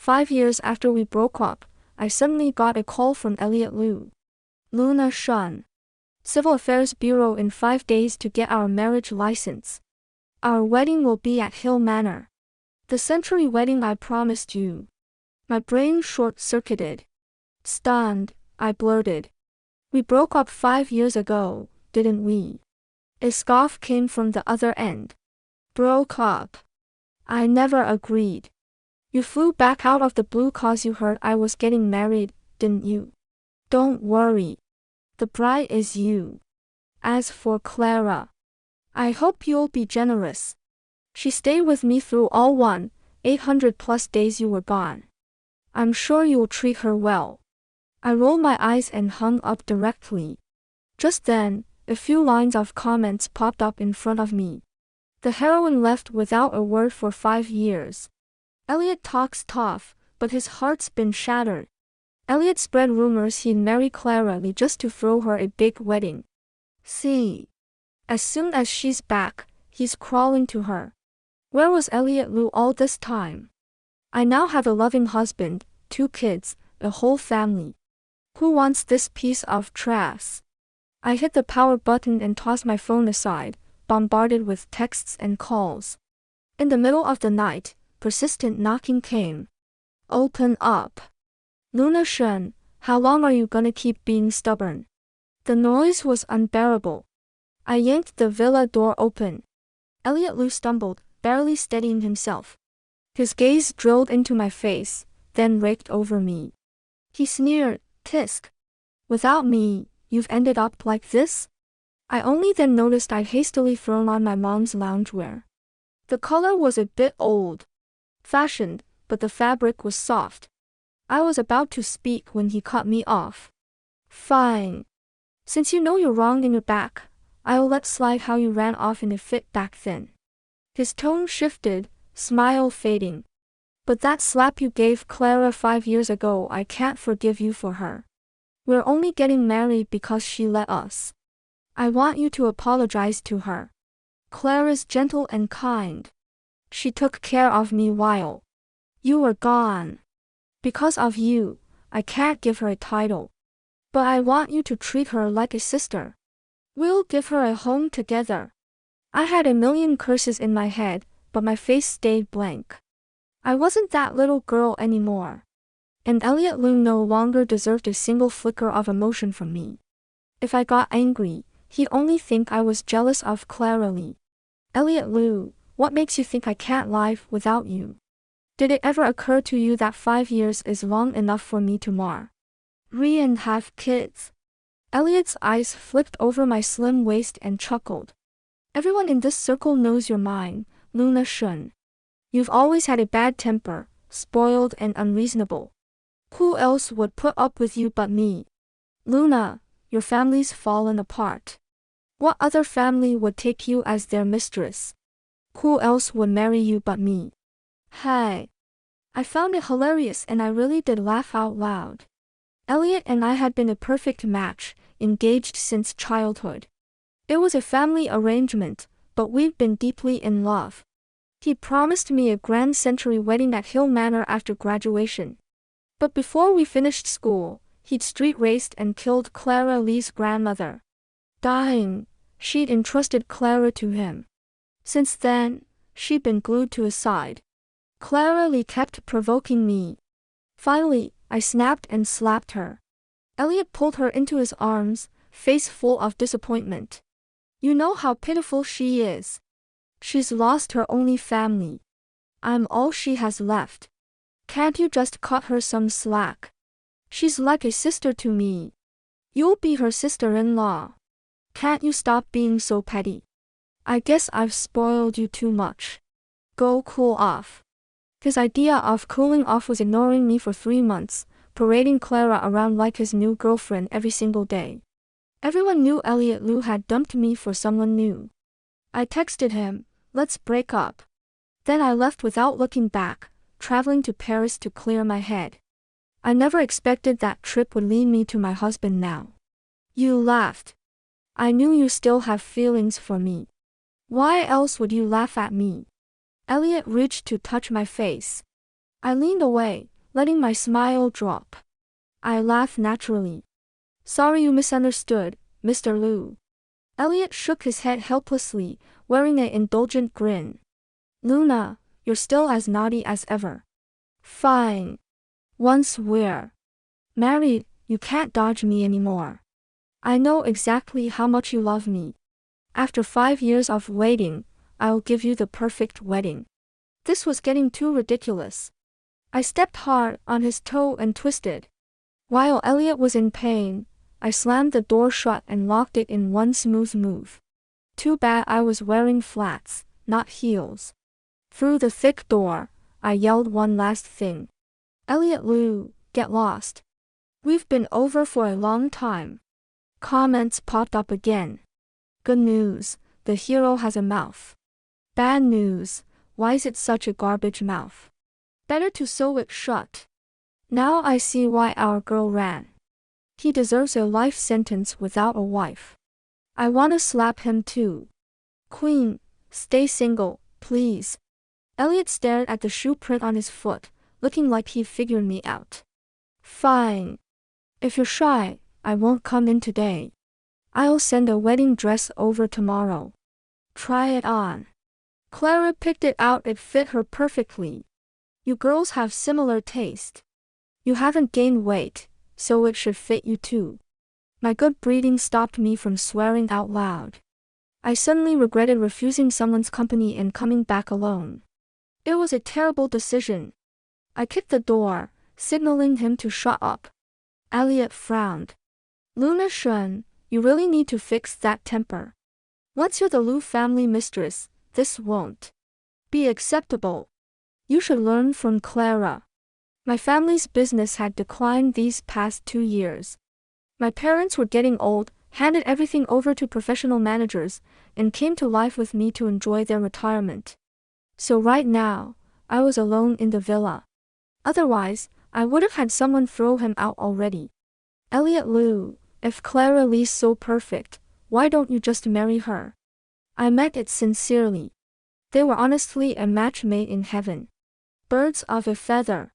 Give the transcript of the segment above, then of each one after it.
5 years after we broke up, I suddenly got a call from Elliot Liu. Luna Shun. Civil Affairs Bureau in 5 days to get our marriage license. Our wedding will be at Hill Manor. The century wedding I promised you. My brain short-circuited. Stunned, I blurted. We broke up 5 years ago, didn't we? A scoff came from the other end. Broke up. I never agreed. You flew back out of the blue cause you heard I was getting married, didn't you? Don't worry. The bride is you. As for Clara, I hope you'll be generous. She stayed with me through all 800+ days you were gone. I'm sure you'll treat her well. I rolled my eyes and hung up directly. Just then, a few lines of comments popped up in front of me. The heroine left without a word for 5 years. Elliot talks tough, but his heart's been shattered. Elliot spread rumors he'd marry Clara Lee just to throw her a big wedding. See? As soon as she's back, he's crawling to her. Where was Elliot Liu all this time? I now have a loving husband, 2 kids, a whole family. Who wants this piece of trash? I hit the power button and tossed my phone aside, bombarded with texts and calls. In the middle of the night, persistent knocking came. Open up. Luna Shun, how long are you gonna keep being stubborn? The noise was unbearable. I yanked the villa door open. Elliot Liu stumbled, barely steadying himself. His gaze drilled into my face, then raked over me. He sneered, "Tisk. Without me, you've ended up like this?" I only then noticed I'd hastily thrown on my mom's loungewear. The color was a bit old-fashioned, but the fabric was soft. I was about to speak when he cut me off. Fine. Since you know you're wrong in your back, I'll let slide how you ran off in a fit back then. His tone shifted, smile fading. But that slap you gave Clara 5 years ago, I can't forgive you for her. We're only getting married because she let us. I want you to apologize to her. Clara's gentle and kind. She took care of me while you were gone. Because of you, I can't give her a title. But I want you to treat her like a sister. We'll give her a home together. I had a million curses in my head, but my face stayed blank. I wasn't that little girl anymore. And Elliot Liu no longer deserved a single flicker of emotion from me. If I got angry, he'd only think I was jealous of Clara Lee. Elliot Liu, what makes you think I can't live without you? Did it ever occur to you that 5 years is long enough for me to marry and have kids? Elliot's eyes flicked over my slim waist and chuckled. Everyone in this circle knows you're mine, Luna Shun. You've always had a bad temper, spoiled and unreasonable. Who else would put up with you but me? Luna, your family's fallen apart. What other family would take you as their mistress? Who else would marry you but me? Hey. I found it hilarious and I really did laugh out loud. Elliot and I had been a perfect match, engaged since childhood. It was a family arrangement, but we'd been deeply in love. He promised me a grand century wedding at Hill Manor after graduation. But before we finished school, he'd street raced and killed Clara Lee's grandmother. Dying, she'd entrusted Clara to him. Since then, she'd been glued to his side. Clara Lee kept provoking me. Finally, I snapped and slapped her. Elliot pulled her into his arms, face full of disappointment. You know how pitiful she is. She's lost her only family. I'm all she has left. Can't you just cut her some slack? She's like a sister to me. You'll be her sister-in-law. Can't you stop being so petty? I guess I've spoiled you too much. Go cool off. His idea of cooling off was ignoring me for 3 months, parading Clara around like his new girlfriend every single day. Everyone knew Elliot Liu had dumped me for someone new. I texted him, "Let's break up." Then I left without looking back, traveling to Paris to clear my head. I never expected that trip would lead me to my husband now. You laughed. I knew you still have feelings for me. Why else would you laugh at me? Elliot reached to touch my face. I leaned away, letting my smile drop. I laughed naturally. Sorry you misunderstood, Mr. Liu. Elliot shook his head helplessly, wearing an indulgent grin. Luna, you're still as naughty as ever. Fine. Once we're married, you can't dodge me anymore. I know exactly how much you love me. After 5 years of waiting, I'll give you the perfect wedding. This was getting too ridiculous. I stepped hard on his toe and twisted. While Elliot was in pain, I slammed the door shut and locked it in one smooth move. Too bad I was wearing flats, not heels. Through the thick door, I yelled one last thing. Elliot Liu, get lost. We've been over for a long time. Comments popped up again. Good news, the hero has a mouth. Bad news, why is it such a garbage mouth? Better to sew it shut. Now I see why our girl ran. He deserves a life sentence without a wife. I want to slap him too. Queen, stay single, please. Elliot stared at the shoe print on his foot, looking like he figured me out. Fine. If you're shy, I won't come in today. I'll send a wedding dress over tomorrow. Try it on. Clara picked it out, it fit her perfectly. You girls have similar taste. You haven't gained weight, so it should fit you too. My good breeding stopped me from swearing out loud. I suddenly regretted refusing someone's company and coming back alone. It was a terrible decision. I kicked the door, signaling him to shut up. Elliot frowned. Luna Shun, you really need to fix that temper. Once you're the Liu family mistress, this won't be acceptable. You should learn from Clara. My family's business had declined these past 2 years. My parents were getting old, handed everything over to professional managers, and came to life with me to enjoy their retirement. So right now, I was alone in the villa. Otherwise, I would have had someone throw him out already. Elliot Liu, if Clara Lee's so perfect, why don't you just marry her? I meant it sincerely. They were honestly a match made in heaven. Birds of a feather.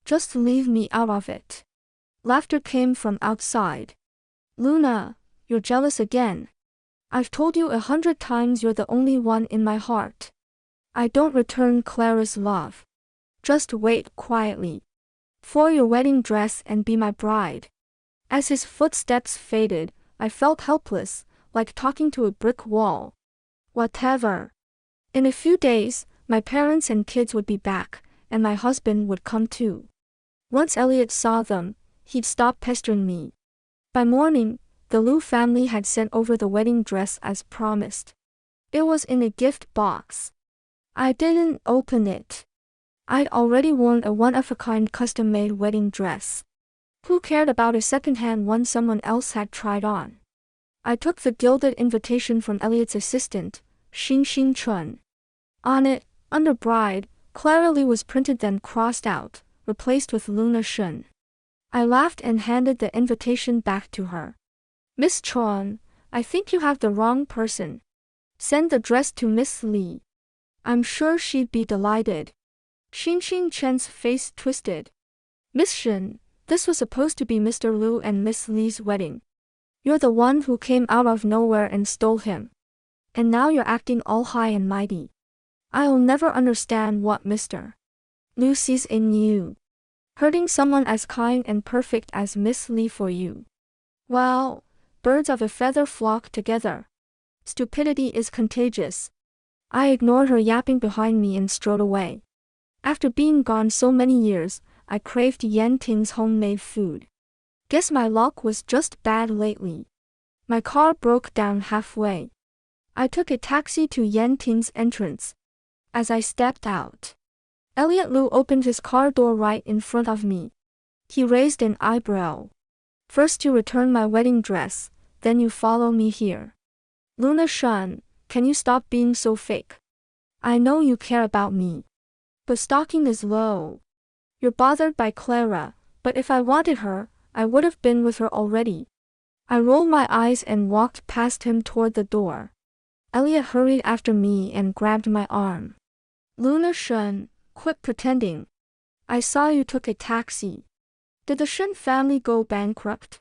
Just leave me out of it. Laughter came from outside. Luna, you're jealous again. I've told you 100 times you're the only one in my heart. I don't return Clara's love. Just wait quietly for your wedding dress and be my bride. As his footsteps faded, I felt helpless, like talking to a brick wall. Whatever. In a few days, my parents and kids would be back, and my husband would come too. Once Elliot saw them, he'd stop pestering me. By morning, the Liu family had sent over the wedding dress as promised. It was in a gift box. I didn't open it. I'd already worn a one-of-a-kind custom-made wedding dress. Who cared about a second-hand one someone else had tried on? I took the gilded invitation from Elliot's assistant, Xin Chun. On it, under bride, Clara Lee was printed then crossed out, replaced with Luna Shun. I laughed and handed the invitation back to her. Miss Chun, I think you have the wrong person. Send the dress to Miss Lee. I'm sure she'd be delighted. Xin Chen's face twisted. Miss Shin, this was supposed to be Mr. Liu and Miss Lee's wedding. You're the one who came out of nowhere and stole him. And now you're acting all high and mighty. I'll never understand what Mr. Liu sees in you. Hurting someone as kind and perfect as Miss Lee for you. Well, birds of a feather flock together. Stupidity is contagious. I ignored her yapping behind me and strode away. After being gone so many years, I craved Yan Ting's homemade food. Guess my luck was just bad lately. My car broke down halfway. I took a taxi to Yan Ting's entrance. As I stepped out, Elliot Liu opened his car door right in front of me. He raised an eyebrow. First you return my wedding dress, then you follow me here. Luna Shun, can you stop being so fake? I know you care about me. But stalking is low. You're bothered by Clara, but if I wanted her, I would have been with her already. I rolled my eyes and walked past him toward the door. Elliot hurried after me and grabbed my arm. Luna Shun, quit pretending. I saw you took a taxi. Did the Shen family go bankrupt?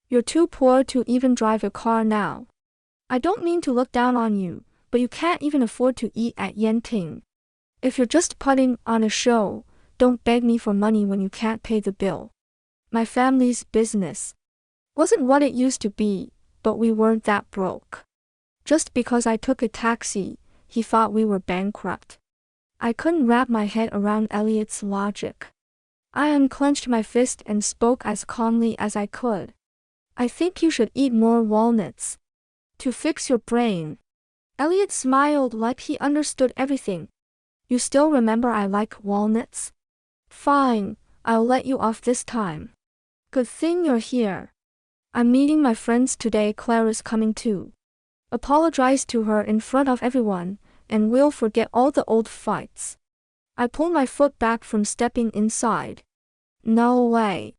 You're too poor to even drive a car now. I don't mean to look down on you, but you can't even afford to eat at Yenting. If you're just putting on a show, don't beg me for money when you can't pay the bill. My family's business wasn't what it used to be, but we weren't that broke. Just because I took a taxi, he thought we were bankrupt. I couldn't wrap my head around Elliot's logic. I unclenched my fist and spoke as calmly as I could. I think you should eat more walnuts to fix your brain. Elliot smiled like he understood everything. You still remember I like walnuts? Fine, I'll let you off this time. Good thing you're here. I'm meeting my friends today. Clara's coming too. Apologize to her in front of everyone, and we'll forget all the old fights. I pulled my foot back from stepping inside. No way.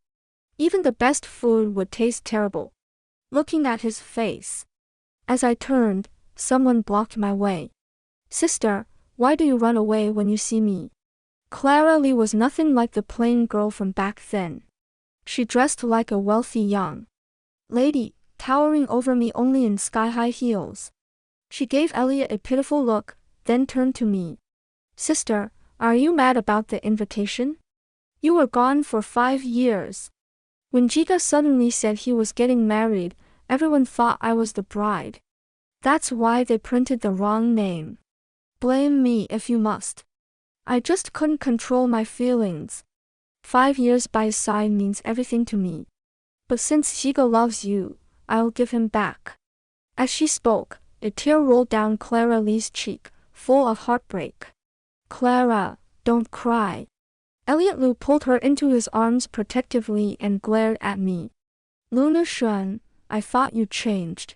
Even the best food would taste terrible. Looking at his face. As I turned, someone blocked my way. Sister, why do you run away when you see me? Clara Lee was nothing like the plain girl from back then. She dressed like a wealthy young lady, towering over me only in sky-high heels. She gave Elliot a pitiful look, then turned to me. Sister, are you mad about the invitation? You were gone for 5 years. When Jika suddenly said he was getting married, everyone thought I was the bride. That's why they printed the wrong name. Blame me if you must. I just couldn't control my feelings. 5 years by his side means everything to me. But since Jika loves you, I'll give him back. As she spoke, a tear rolled down Clara Lee's cheek, full of heartbreak. Clara, don't cry. Elliot Liu pulled her into his arms protectively and glared at me. Luna Shen, I thought you changed.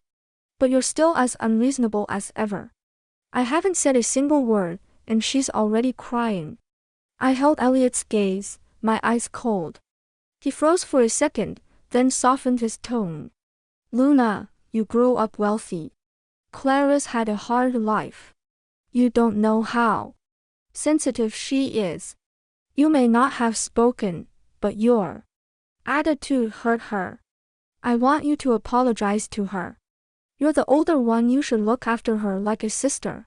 But you're still as unreasonable as ever. I haven't said a single word, and she's already crying. I held Elliot's gaze, my eyes cold. He froze for a second, then softened his tone. Luna, you grew up wealthy. Clara's had a hard life. You don't know how sensitive she is. You may not have spoken, but your attitude hurt her. I want you to apologize to her. You're the older one, you should look after her like a sister.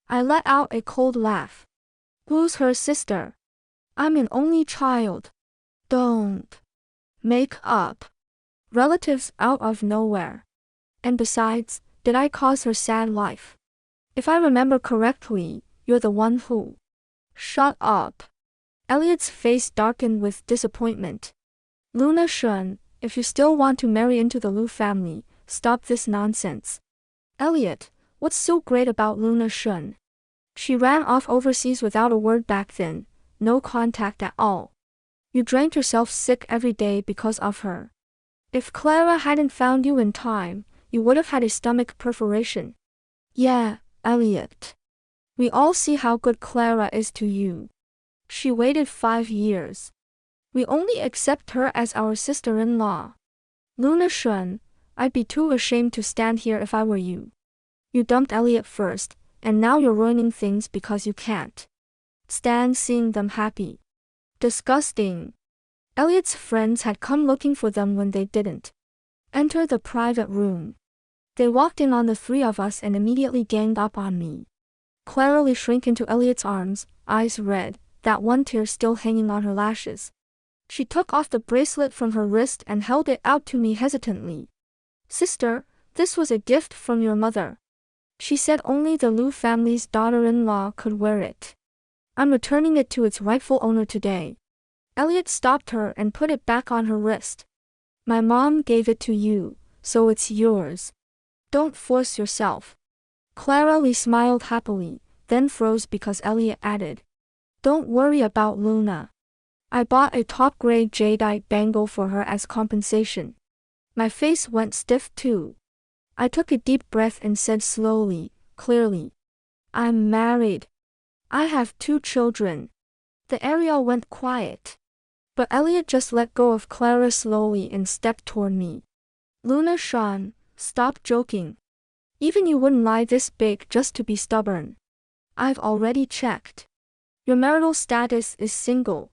I let out a cold laugh. Who's her sister? I'm an only child. Don't make up relatives out of nowhere. And besides, did I cause her sad life? If I remember correctly, you're the one who. Shut up. Elliot's face darkened with disappointment. Luna Shen, if you still want to marry into the Liu family, stop this nonsense. Elliot, what's so great about Luna Shen? She ran off overseas without a word back then, no contact at all. You drank yourself sick every day because of her. If Clara hadn't found you in time, you would have had a stomach perforation. Yeah, Elliot. We all see how good Clara is to you. She waited 5 years. We only accept her as our sister-in-law. Luna Shen, I'd be too ashamed to stand here if I were you. You dumped Elliot first, and now you're ruining things because you can't stand seeing them happy. Disgusting. Elliot's friends had come looking for them when they didn't enter the private room. They walked in on the 3 of us and immediately ganged up on me. Clara Lee shrank into Elliot's arms, eyes red, that one tear still hanging on her lashes. She took off the bracelet from her wrist and held it out to me hesitantly. Sister, this was a gift from your mother. She said only the Liu family's daughter-in-law could wear it. I'm returning it to its rightful owner today. Elliot stopped her and put it back on her wrist. My mom gave it to you, so it's yours. Don't force yourself. Clara Lee smiled happily, then froze because Elliot added, Don't worry about Luna. I bought a top-grade jadeite bangle for her as compensation. My face went stiff too. I took a deep breath and said slowly, clearly, I'm married. I have 2 children. The area went quiet. But Elliot just let go of Clara slowly and stepped toward me. Luna Shen, stop joking. Even you wouldn't lie this big just to be stubborn. I've already checked. Your marital status is single.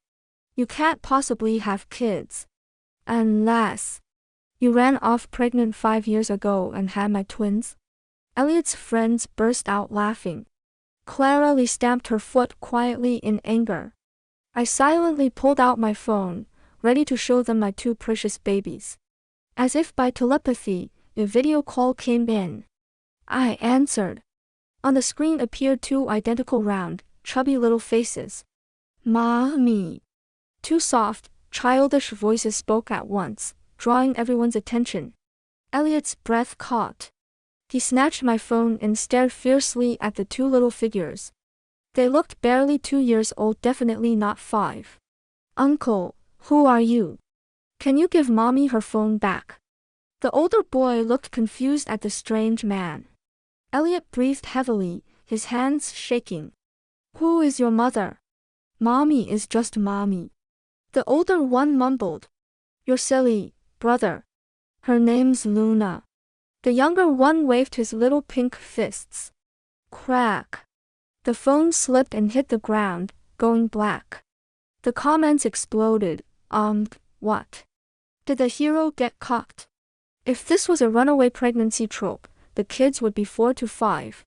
You can't possibly have kids. Unless you ran off pregnant 5 years ago and had my twins. Elliot's friends burst out laughing. Clara Lee stamped her foot quietly in anger. I silently pulled out my phone, ready to show them my 2 precious babies. As if by telepathy, a video call came in. I answered. On the screen appeared 2 identical round, chubby little faces. Mommy. 2 soft, childish voices spoke at once, drawing everyone's attention. Elliot's breath caught. He snatched my phone and stared fiercely at the 2 little figures. They looked barely 2 years old, definitely not 5. Uncle, who are you? Can you give mommy her phone back? The older boy looked confused at the strange man. Elliot breathed heavily, his hands shaking. Who is your mother? Mommy is just mommy. The older one mumbled. You're silly, brother. Her name's Luna. The younger one waved his little pink fists. Crack. The phone slipped and hit the ground, going black. The comments exploded. What? Did the hero get cocked? If this was a runaway pregnancy trope, the kids would be 4 to 5.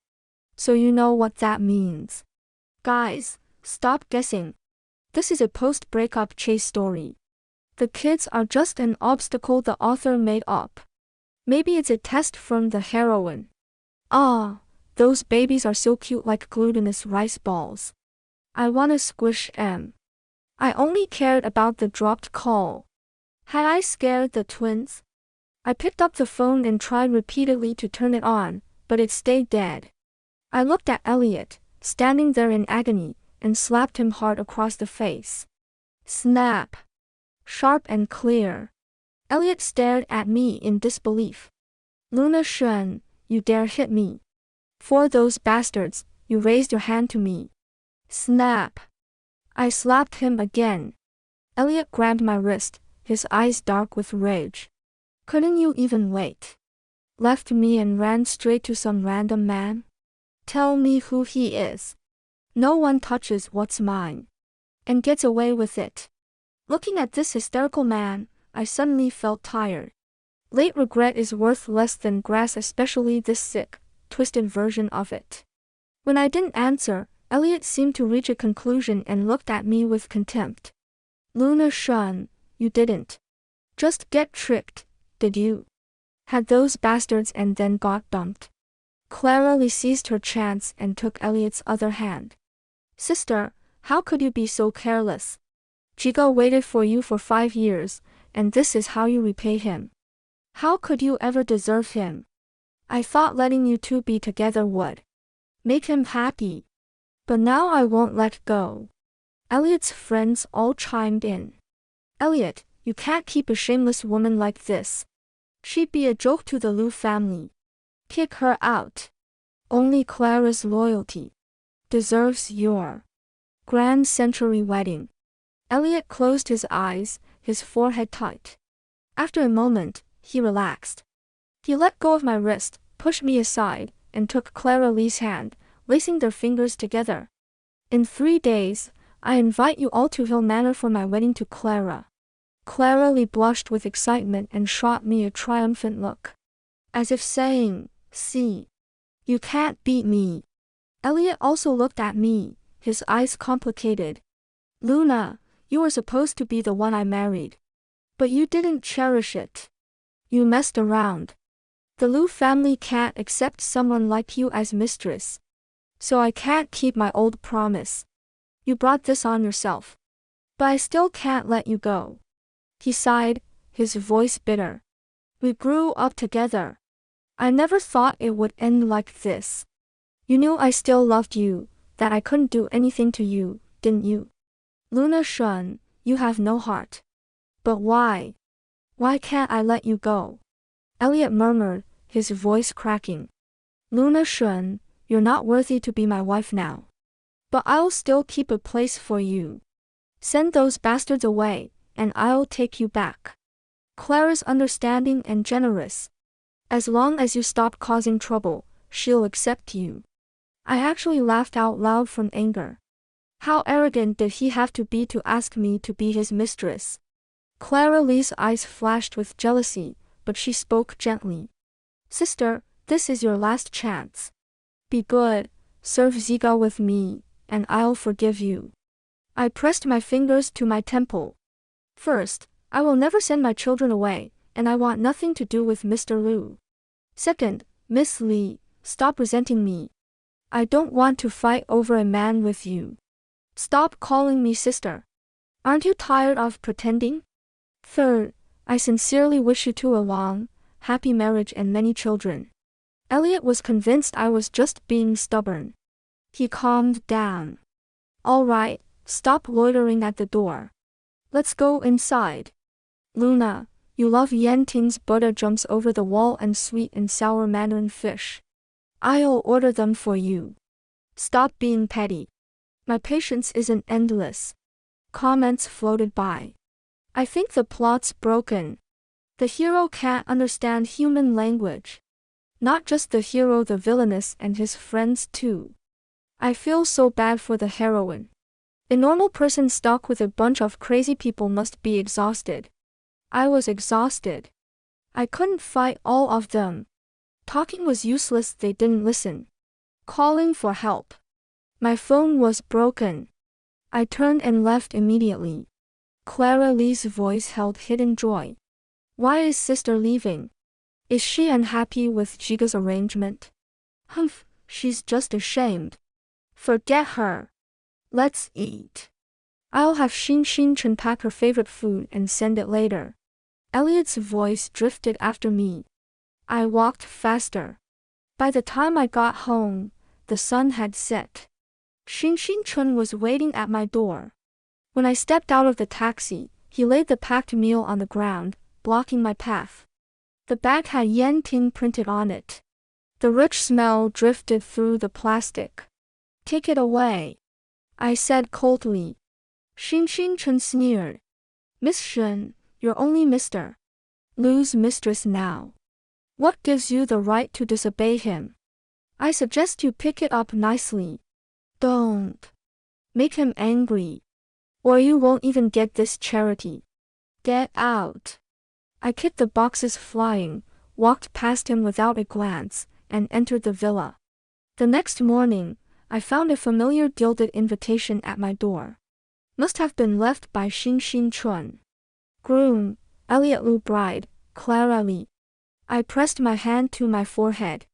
So you know what that means. Guys, stop guessing. This is a post-breakup chase story. The kids are just an obstacle the author made up. Maybe it's a test from the heroine. Those babies are so cute, like glutinous rice balls. I wanna squish them. I only cared about the dropped call. Had I scared the twins? I picked up the phone and tried repeatedly to turn it on, but it stayed dead. I looked at Elliot, standing there in agony, and slapped him hard across the face. Snap. Sharp and clear. Elliot stared at me in disbelief. Luna Shen, you dare hit me. For those bastards, you raised your hand to me. Snap. I slapped him again. Elliot grabbed my wrist, his eyes dark with rage. Couldn't you even wait? Left me and ran straight to some random man? Tell me who he is. No one touches what's mine. And gets away with it. Looking at this hysterical man, I suddenly felt tired. Late regret is worth less than grass, especially this sick, twisted version of it. When I didn't answer, Elliot seemed to reach a conclusion and looked at me with contempt. Luna Shen, you didn't just get tricked, did you? Had those bastards and then got dumped. Clara Lee seized her chance and took Elliot's other hand. Sister, how could you be so careless? Jigo waited for you for 5 years, and this is how you repay him. How could you ever deserve him? I thought letting you 2 be together would make him happy. But now I won't let go. Elliot's friends all chimed in. Elliot, you can't keep a shameless woman like this. She'd be a joke to the Liu family. Kick her out. Only Clara's loyalty deserves your grand century wedding. Elliot closed his eyes, his forehead tight. After a moment, he relaxed. He let go of my wrist, pushed me aside, and took Clara Lee's hand, lacing their fingers together. In 3 days, I invite you all to Hill Manor for my wedding to Clara. Clara Lee blushed with excitement and shot me a triumphant look. As if saying, see, you can't beat me. Elliot also looked at me, his eyes complicated. Luna, you were supposed to be the one I married. But you didn't cherish it. You messed around. The Liu family can't accept someone like you as mistress. So I can't keep my old promise. You brought this on yourself. But I still can't let you go. He sighed, his voice bitter. We grew up together. I never thought it would end like this. You knew I still loved you, that I couldn't do anything to you, didn't you? Luna Shen, you have no heart. But why? Why can't I let you go? Elliot murmured, his voice cracking. Luna Shen, you're not worthy to be my wife now. But I'll still keep a place for you. Send those bastards away, and I'll take you back. Clara's understanding and generous. As long as you stop causing trouble, she'll accept you. I actually laughed out loud from anger. How arrogant did he have to be to ask me to be his mistress? Clara Lee's eyes flashed with jealousy, but she spoke gently. Sister, this is your last chance. Be good, serve Ziga with me, and I'll forgive you. I pressed my fingers to my temple. First, I will never send my children away, and I want nothing to do with Mr. Liu. Second, Miss Lee, stop resenting me. I don't want to fight over a man with you. Stop calling me sister. Aren't you tired of pretending? Third, I sincerely wish you two a long, happy marriage and many children. Elliot was convinced I was just being stubborn. He calmed down. All right, stop loitering at the door. Let's go inside. Luna, you love Yanting's Buddha jumps over the wall and sweet and sour mandarin fish. I'll order them for you. Stop being petty. My patience isn't endless. Comments floated by. I think the plot's broken. The hero can't understand human language. Not just the hero, the villainess and his friends too. I feel so bad for the heroine. A normal person stuck with a bunch of crazy people must be exhausted. I was exhausted. I couldn't fight all of them. Talking was useless, they didn't listen. Calling for help. My phone was broken. I turned and left immediately. Clara Lee's voice held hidden joy. Why is sister leaving? Is she unhappy with Jiga's arrangement? Humph, she's just ashamed. Forget her. Let's eat. I'll have Xin Chen pack her favorite food and send it later. Elliot's voice drifted after me. I walked faster. By the time I got home, the sun had set. Xin Chen was waiting at my door. When I stepped out of the taxi, he laid the packed meal on the ground, blocking my path. The bag had Yanting printed on it. The rich smell drifted through the plastic. Take it away, I said coldly. Xin Chen sneered. Miss Shen, you're only Mr. Liu's mistress now. What gives you the right to disobey him? I suggest you pick it up nicely. Don't make him angry, or you won't even get this charity. Get out. I kicked the boxes flying, walked past him without a glance, and entered the villa. The next morning, I found a familiar gilded invitation at my door. Must have been left by Xin Chen. Groom, Elliot Liu. Bride, Clara Lee. I pressed my hand to my forehead.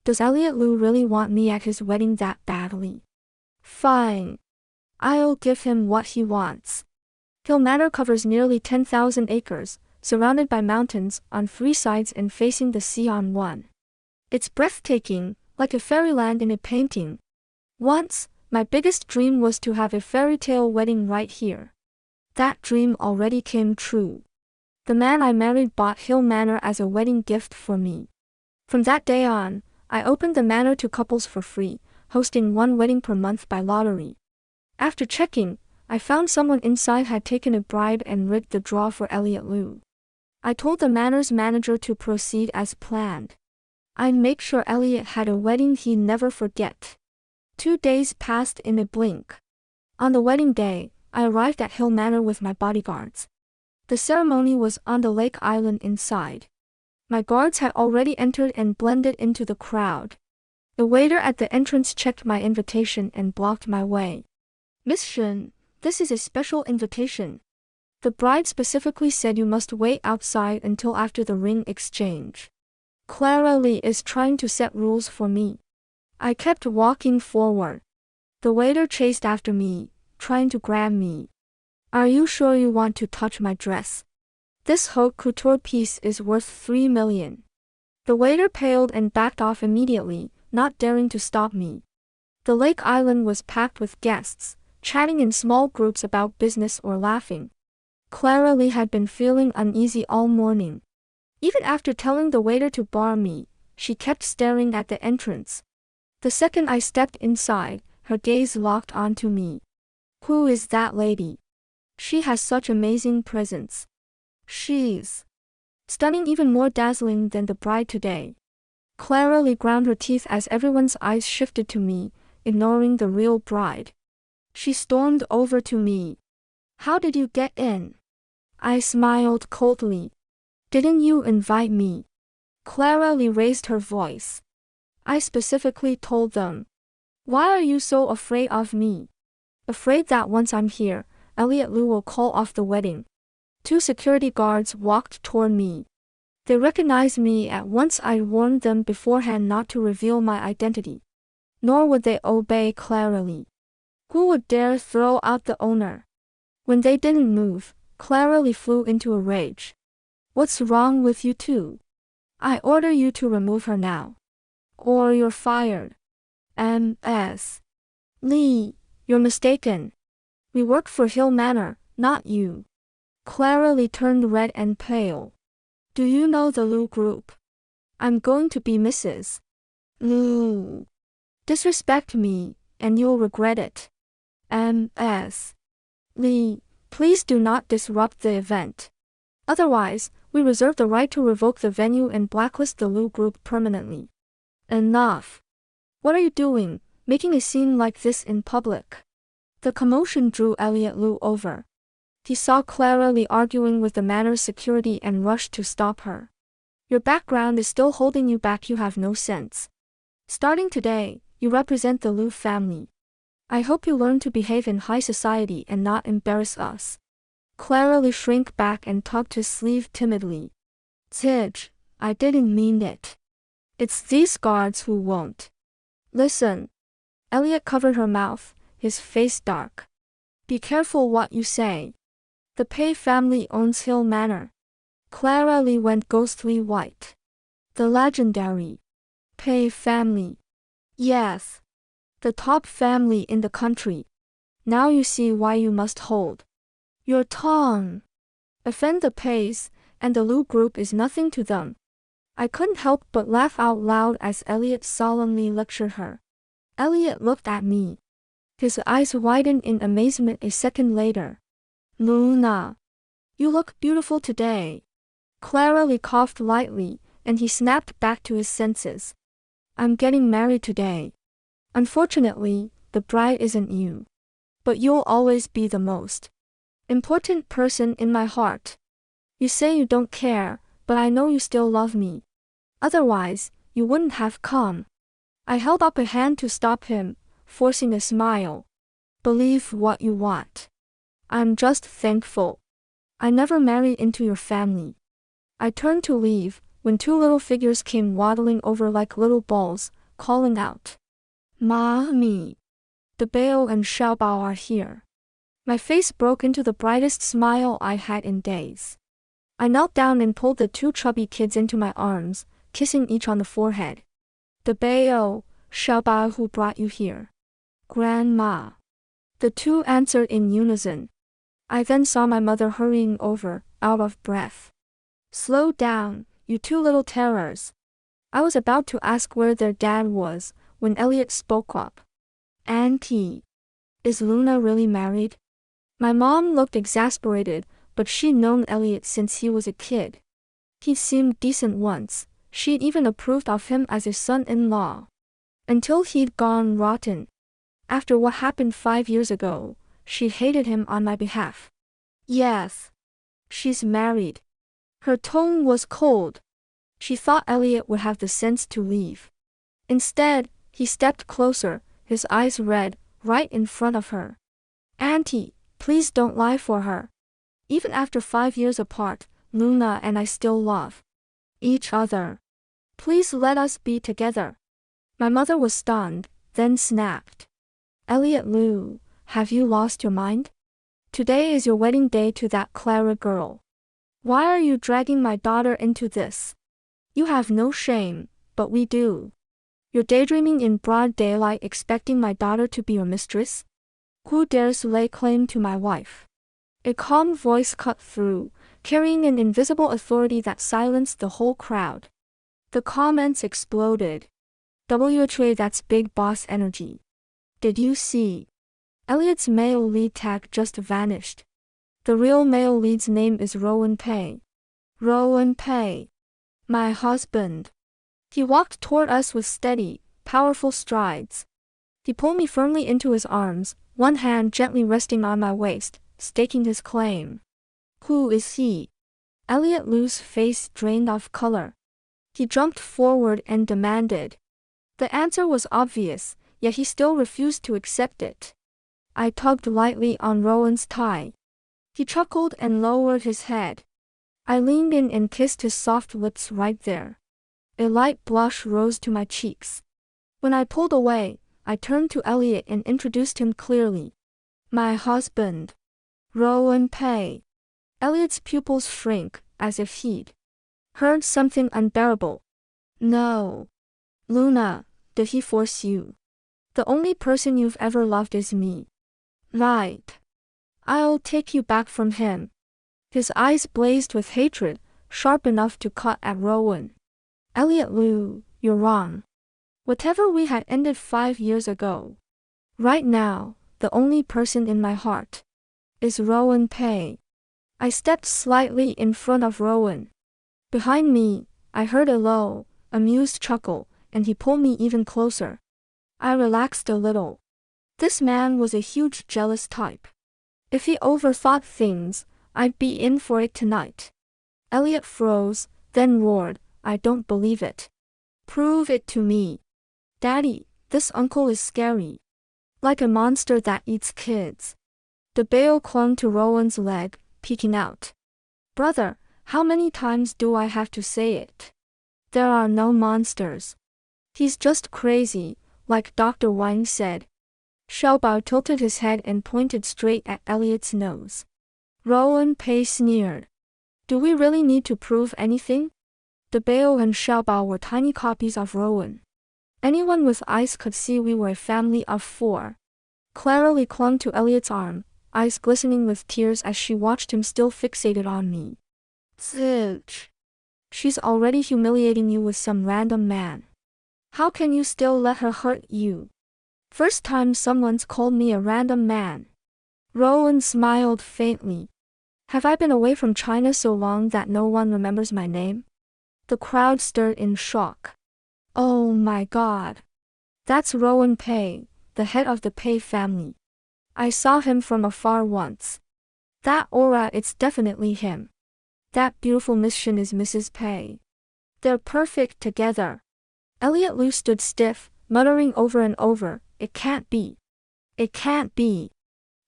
Does Elliot Liu really want me at his wedding that badly? Fine. I'll give him what he wants. Hill Manor covers nearly 10,000 acres, surrounded by mountains on 3 sides and facing the sea on 1. It's breathtaking, like a fairyland in a painting. Once, my biggest dream was to have a fairy tale wedding right here. That dream already came true. The man I married bought Hill Manor as a wedding gift for me. From that day on, I opened the manor to couples for free, hosting 1 wedding per month by lottery. After checking, I found someone inside had taken a bribe and rigged the draw for Elliot Liu. I told the manor's manager to proceed as planned. I'd make sure Elliot had a wedding he'd never forget. 2 days passed in a blink. On the wedding day, I arrived at Hill Manor with my bodyguards. The ceremony was on the lake island inside. My guards had already entered and blended into the crowd. The waiter at the entrance checked my invitation and blocked my way. Miss Shen, this is a special invitation. The bride specifically said you must wait outside until after the ring exchange. Clara Lee is trying to set rules for me. I kept walking forward. The waiter chased after me, trying to grab me. Are you sure you want to touch my dress? This haute couture piece is worth 3 million. The waiter paled and backed off immediately, not daring to stop me. The lake island was packed with guests, chatting in small groups about business or laughing. Clara Lee had been feeling uneasy all morning. Even after telling the waiter to bar me, she kept staring at the entrance. The second I stepped inside, her gaze locked onto me. Who is that lady? She has such amazing presence. She's stunning, even more dazzling than the bride today. Clara Lee ground her teeth as everyone's eyes shifted to me, ignoring the real bride. She stormed over to me. How did you get in? I smiled coldly. Didn't you invite me? Clara Lee raised her voice. I specifically told them. Why are you so afraid of me? Afraid that once I'm here, Elliot Liu will call off the wedding. 2 security guards walked toward me. They recognized me at once. I warned them beforehand not to reveal my identity. Nor would they obey Clara Lee. Who would dare throw out the owner? When they didn't move, Clara Lee flew into a rage. What's wrong with you two? I order you to remove her now. Or you're fired. M.S. Lee, you're mistaken. We work for Hill Manor, not you. Clara Lee turned red and pale. Do you know the Liu group? I'm going to be Mrs. Liu. Disrespect me, and you'll regret it. M.S. Lee, please do not disrupt the event. Otherwise, we reserve the right to revoke the venue and blacklist the Liu group permanently. Enough. What are you doing, making a scene like this in public? The commotion drew Elliot Liu over. He saw Clara Lee arguing with the manor's security and rushed to stop her. Your background is still holding you back. You have no sense. Starting today, you represent the Liu family. I hope you learn to behave in high society and not embarrass us. Clara Lee shrank back and tugged his sleeve timidly. Tidge, I didn't mean it. It's these guards who won't. Listen. Elliot covered her mouth, his face dark. Be careful what you say. The Pei family owns Hill Manor. Clara Lee went ghostly white. The legendary Pei family. Yes. The top family in the country. Now you see why you must hold your tongue. Offend the Peis, and the Liu group is nothing to them. I couldn't help but laugh out loud as Elliot solemnly lectured her. Elliot looked at me. His eyes widened in amazement a second later. Luna, you look beautiful today. Clara Lee coughed lightly, and he snapped back to his senses. I'm getting married today. Unfortunately, the bride isn't you. But you'll always be the most important person in my heart. You say you don't care, but I know you still love me. Otherwise, you wouldn't have come. I held up a hand to stop him, forcing a smile. Believe what you want. I'm just thankful. I never married into your family. I turned to leave, when 2 little figures came waddling over like little balls, calling out. Mommy. The Bao and Xiaobao are here. My face broke into the brightest smile I had in days. I knelt down and pulled the 2 chubby kids into my arms, kissing each on the forehead. The Bao, Xiaobao, who brought you here? Grandma. The 2 answered in unison. I then saw my mother hurrying over, out of breath. Slow down, you 2 little terrors. I was about to ask where their dad was, when Elliot spoke up. Auntie. Is Luna really married? My mom looked exasperated, but she'd known Elliot since he was a kid. He seemed decent once. She'd even approved of him as a son-in-law. Until he'd gone rotten. After what happened 5 years ago, she hated him on my behalf. Yes. She's married. Her tone was cold. She thought Elliot would have the sense to leave. Instead, he stepped closer, his eyes red, right in front of her. Auntie, please don't lie for her. Even after 5 years apart, Luna and I still love each other. Please let us be together. My mother was stunned, then snapped. Elliot Liu, have you lost your mind? Today is your wedding day to that Clara girl. Why are you dragging my daughter into this? You have no shame, but we do. You're daydreaming in broad daylight expecting my daughter to be your mistress? Who dares lay claim to my wife? A calm voice cut through, carrying an invisible authority that silenced the whole crowd. The comments exploded. WHA, that's big boss energy. Did you see? Elliot's male lead tag just vanished. The real male lead's name is Rowan Pei. Rowan Pei. My husband. He walked toward us with steady, powerful strides. He pulled me firmly into his arms, one hand gently resting on my waist, staking his claim. Who is he? Elliot Liu's face drained of color. He jumped forward and demanded. The answer was obvious, yet he still refused to accept it. I tugged lightly on Rowan's tie. He chuckled and lowered his head. I leaned in and kissed his soft lips right there. A light blush rose to my cheeks. When I pulled away, I turned to Elliot and introduced him clearly. My husband. Rowan Pei. Elliot's pupils shrank, as if he'd heard something unbearable. No. Luna, did he force you? The only person you've ever loved is me. Right. I'll take you back from him. His eyes blazed with hatred, sharp enough to cut at Rowan. Elliot Liu, you're wrong. Whatever we had ended 5 years ago. Right now, the only person in my heart is Rowan Pei. I stepped slightly in front of Rowan. Behind me, I heard a low, amused chuckle, and he pulled me even closer. I relaxed a little. This man was a huge jealous type. If he overthought things, I'd be in for it tonight. Elliot froze, then roared, I don't believe it. Prove it to me. Daddy, this uncle is scary. Like a monster that eats kids. The Bao clung to Rowan's leg, peeking out. Brother, how many times do I have to say it? There are no monsters. He's just crazy, like Dr. Wang said. Xiaobao tilted his head and pointed straight at Elliot's nose. Rowan Pei sneered. Do we really need to prove anything? The Bao and Xiaobao were tiny copies of Rowan. Anyone with eyes could see we were a family of 4. Clara Lee clung to Elliot's arm, eyes glistening with tears as she watched him still fixated on me. Zilch. She's already humiliating you with some random man. How can you still let her hurt you? First time someone's called me a random man. Rowan smiled faintly. Have I been away from China so long that no one remembers my name? The crowd stirred in shock. Oh my God. That's Rowan Pei, the head of the Pei family. I saw him from afar once. That aura, it's definitely him. That beautiful mission is Mrs. Pei. They're perfect together. Elliot Liu stood stiff, muttering over and over, it can't be. It can't be.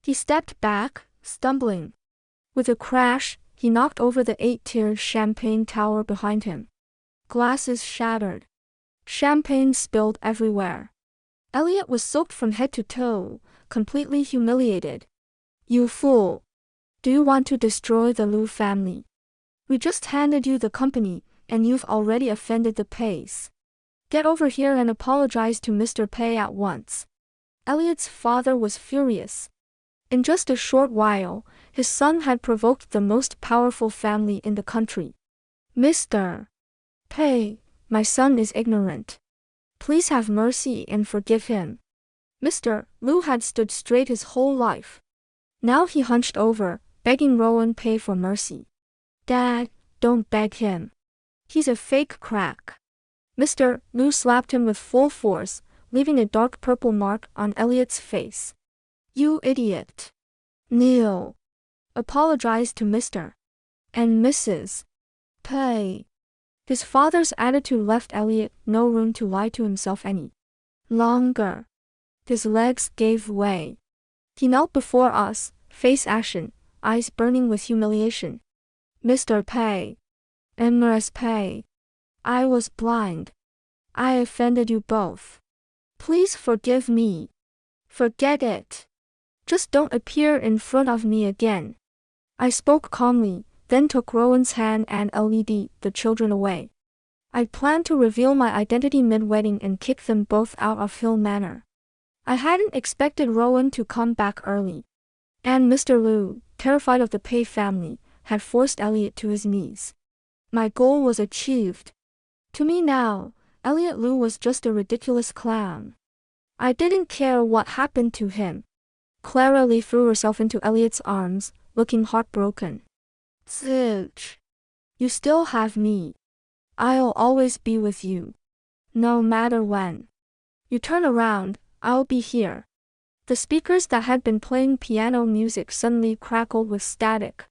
He stepped back, stumbling. With a crash, he knocked over the 8-tiered champagne tower behind him. Glasses shattered. Champagne spilled everywhere. Elliot was soaked from head to toe, completely humiliated. You fool. Do you want to destroy the Liu family? We just handed you the company, and you've already offended the Peis. Get over here and apologize to Mr. Pei at once. Elliot's father was furious. In just a short while, his son had provoked the most powerful family in the country. Mr. Pei, my son is ignorant. Please have mercy and forgive him. Mr. Liu had stood straight his whole life. Now he hunched over, begging Rowan Pei for mercy. Dad, don't beg him. He's a fake crack. Mr. Liu slapped him with full force, leaving a dark purple mark on Elliot's face. You idiot. Kneel. Apologize to Mr. and Mrs. Pei. His father's attitude left Elliot no room to lie to himself any longer. His legs gave way. He knelt before us, face ashen, eyes burning with humiliation. Mr. Pei. Mrs. Pei. I was blind. I offended you both. Please forgive me. Forget it. Just don't appear in front of me again. I spoke calmly, then took Rowan's hand and led the children away. I planned to reveal my identity mid-wedding and kick them both out of Hill Manor. I hadn't expected Rowan to come back early. And Mr. Liu, terrified of the Pei family, had forced Elliot to his knees. My goal was achieved. To me now, Elliot Liu was just a ridiculous clown. I didn't care what happened to him. Clara Lee threw herself into Elliot's arms, looking heartbroken. Zilch. You still have me. I'll always be with you. No matter when. You turn around, I'll be here. The speakers that had been playing piano music suddenly crackled with static.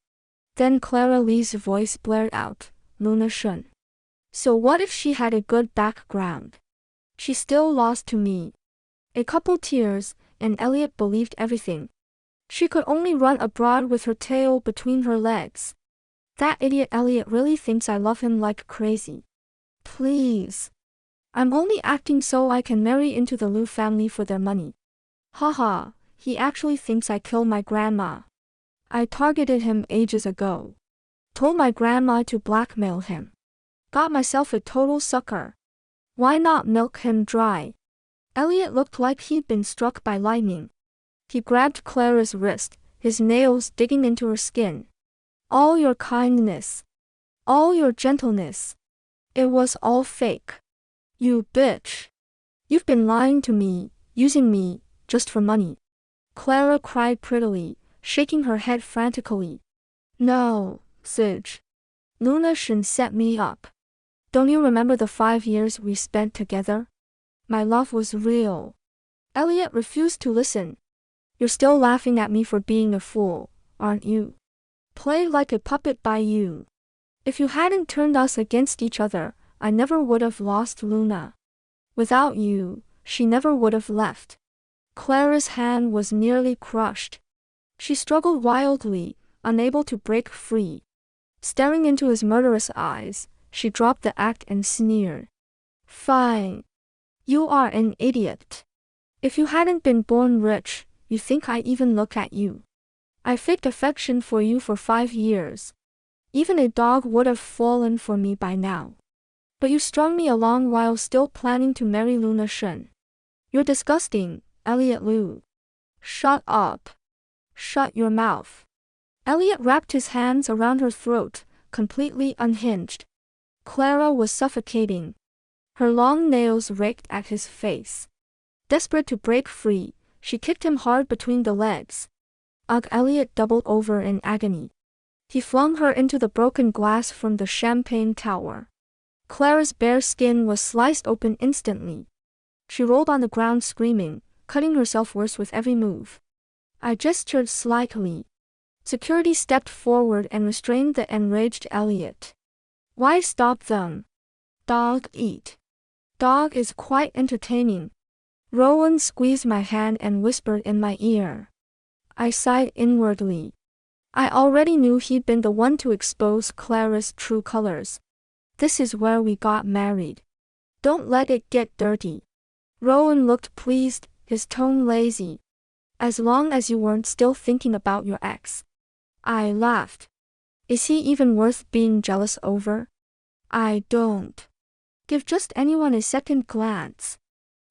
Then Clara Lee's voice blared out, Luna Shun. So what if she had a good background? She still lost to me. A couple tears, and Elliot believed everything. She could only run abroad with her tail between her legs. That idiot Elliot really thinks I love him like crazy. Please. I'm only acting so I can marry into the Liu family for their money. Haha, he actually thinks I killed my grandma. I targeted him ages ago. Told my grandma to blackmail him. Got myself a total sucker. Why not milk him dry? Elliot looked like he'd been struck by lightning. He grabbed Clara's wrist, his nails digging into her skin. All your kindness. All your gentleness. It was all fake. You bitch. You've been lying to me, using me, just for money. Clara cried prettily, shaking her head frantically. No, Sige. Luna Shun set me up. Don't you remember the 5 years we spent together? My love was real. Elliot refused to listen. You're still laughing at me for being a fool, aren't you? Play like a puppet by you. If you hadn't turned us against each other, I never would have lost Luna. Without you, she never would have left. Clara's hand was nearly crushed. She struggled wildly, unable to break free. Staring into his murderous eyes, she dropped the act and sneered. Fine. You are an idiot. If you hadn't been born rich, you think I even look at you? I faked affection for you for 5 years. Even a dog would have fallen for me by now. But you strung me along while still planning to marry Luna Shun. You're disgusting, Elliot Liu. Shut up. Shut your mouth. Elliot wrapped his hands around her throat, completely unhinged. Clara was suffocating. Her long nails raked at his face. Desperate to break free, she kicked him hard between the legs. Ugh! Elliot doubled over in agony. He flung her into the broken glass from the champagne tower. Clara's bare skin was sliced open instantly. She rolled on the ground screaming, cutting herself worse with every move. I gestured slightly. Security stepped forward and restrained the enraged Elliot. Why stop them? Dog eat. Dog is quite entertaining. Rowan squeezed my hand and whispered in my ear. I sighed inwardly. I already knew he'd been the one to expose Clara's true colors. This is where we got married. Don't let it get dirty. Rowan looked pleased, his tone lazy. As long as you weren't still thinking about your ex. I laughed. Is he even worth being jealous over? I don't. Give just anyone a second glance.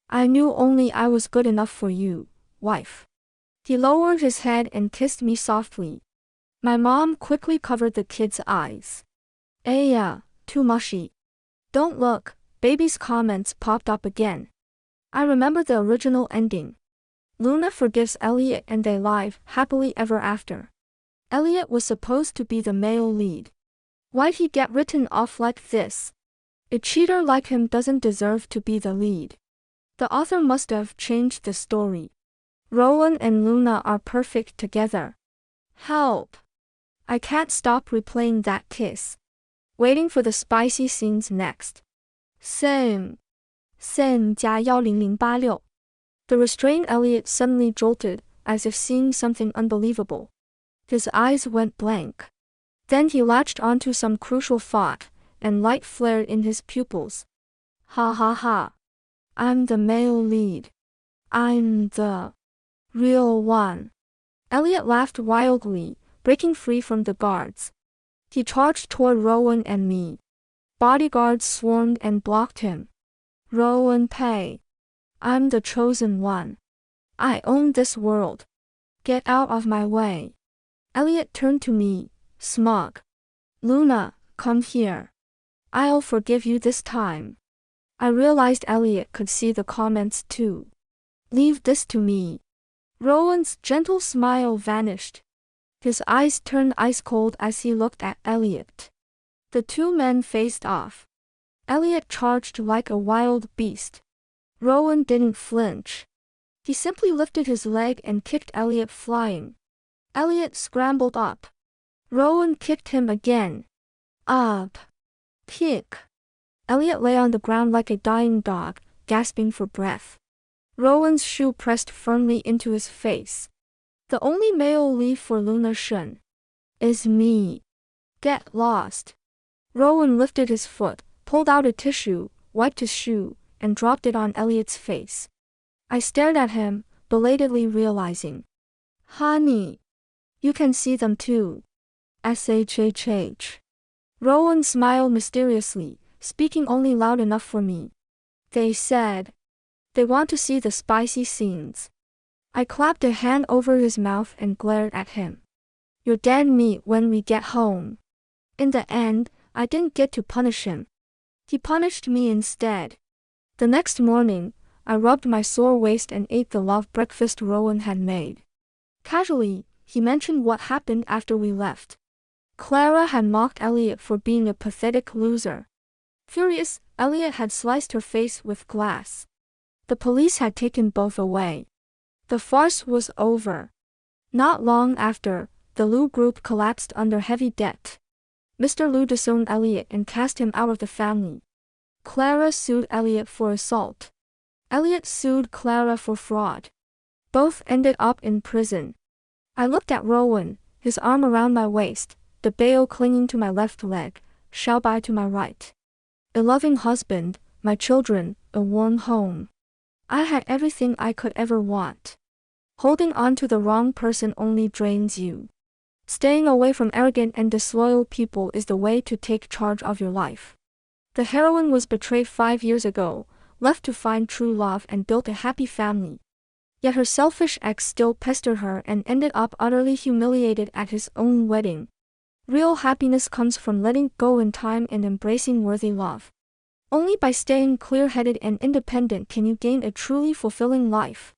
I knew only I was good enough for you, wife. He lowered his head and kissed me softly. My mom quickly covered the kid's eyes. Yeah, too mushy. Don't look, baby's comments popped up again. I remember the original ending. Luna forgives Elliot and they live happily ever after. Elliot was supposed to be the male lead. Why'd he get written off like this? A cheater like him doesn't deserve to be the lead. The author must have changed the story. Rowan and Luna are perfect together. Help! I can't stop replaying that kiss. Waiting for the spicy scenes next. Same. Same 加10086. The restrained Elliot suddenly jolted, as if seeing something unbelievable. His eyes went blank. Then he latched onto some crucial thought, and light flared in his pupils. Ha ha ha. I'm the male lead. I'm the real one. Elliot laughed wildly, breaking free from the guards. He charged toward Rowan and me. Bodyguards swarmed and blocked him. Rowan pay. I'm the chosen one. I own this world. Get out of my way. Elliot turned to me, smug. Luna, come here. I'll forgive you this time. I realized Elliot could see the comments too. Leave this to me. Rowan's gentle smile vanished. His eyes turned ice cold as he looked at Elliot. The two men faced off. Elliot charged like a wild beast. Rowan didn't flinch. He simply lifted his leg and kicked Elliot flying. Elliot scrambled up. Rowan kicked him again. Up. Kick. Elliot lay on the ground like a dying dog, gasping for breath. Rowan's shoe pressed firmly into his face. The only male leave for Luna Shun is me. Get lost. Rowan lifted his foot, pulled out a tissue, wiped his shoe, and dropped it on Elliot's face. I stared at him, belatedly realizing. Honey. You can see them too. SHHH. Rowan smiled mysteriously, speaking only loud enough for me. They said they want to see the spicy scenes. I clapped a hand over his mouth and glared at him. You're dead meat when we get home. In the end, I didn't get to punish him. He punished me instead. The next morning, I rubbed my sore waist and ate the love breakfast Rowan had made. Casually, he mentioned what happened after we left. Clara had mocked Elliot for being a pathetic loser. Furious, Elliot had sliced her face with glass. The police had taken both away. The farce was over. Not long after, the Liu group collapsed under heavy debt. Mr. Liu disowned Elliot and cast him out of the family. Clara sued Elliot for assault. Elliot sued Clara for fraud. Both ended up in prison. I looked at Rowan, his arm around my waist, the bail clinging to my left leg, Xiaobai to my right. A loving husband, my children, a warm home. I had everything I could ever want. Holding on to the wrong person only drains you. Staying away from arrogant and disloyal people is the way to take charge of your life. The heroine was betrayed 5 years ago, left to find true love and built a happy family. Yet her selfish ex still pestered her and ended up utterly humiliated at his own wedding. Real happiness comes from letting go in time and embracing worthy love. Only by staying clear-headed and independent can you gain a truly fulfilling life.